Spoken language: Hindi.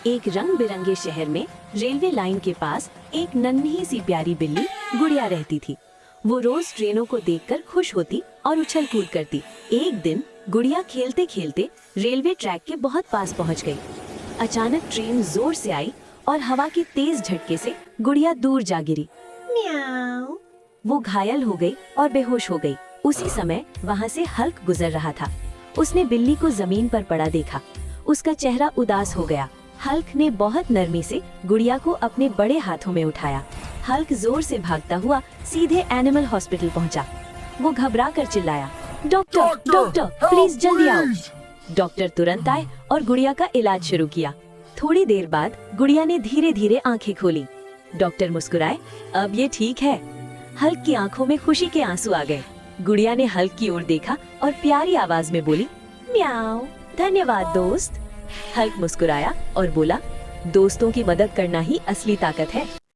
एक रंग बिरंगे शहर में रेलवे लाइन के पास एक नन्ही सी प्यारी बिल्ली गुड़िया रहती थी। वो रोज ट्रेनों को देखकर खुश होती और उछल कूद करती। एक दिन गुड़िया खेलते खेलते रेलवे ट्रैक के बहुत पास पहुंच गई। अचानक ट्रेन जोर से आई और हवा के तेज झटके से गुड़िया दूर जा गिरी। म्याऊ। वो घायल हो गई और बेहोश हो गई। उसी समय वहाँ से हल्क गुजर रहा था। उसने बिल्ली को जमीन पर पड़ा देखा। उसका चेहरा उदास हो गया। हल्क ने बहुत नरमी से गुड़िया को अपने बड़े हाथों में उठाया। हल्क जोर से भागता हुआ सीधे एनिमल हॉस्पिटल पहुंचा। वो घबरा कर चिल्लाया, डॉक्टर डॉक्टर प्लीज जल्दी आओ। डॉक्टर तुरंत आए और गुड़िया का इलाज शुरू किया। थोड़ी देर बाद गुड़िया ने धीरे धीरे आंखें खोली। डॉक्टर मुस्कुराए, अब ये ठीक है। हल्क की आंखों में खुशी के आंसू आ गए। गुड़िया ने हल्क की ओर देखा और प्यारी आवाज में बोली, म्याऊ, धन्यवाद दोस्त। हल्क मुस्कुराया और बोला, दोस्तों की मदद करना ही असली ताकत है।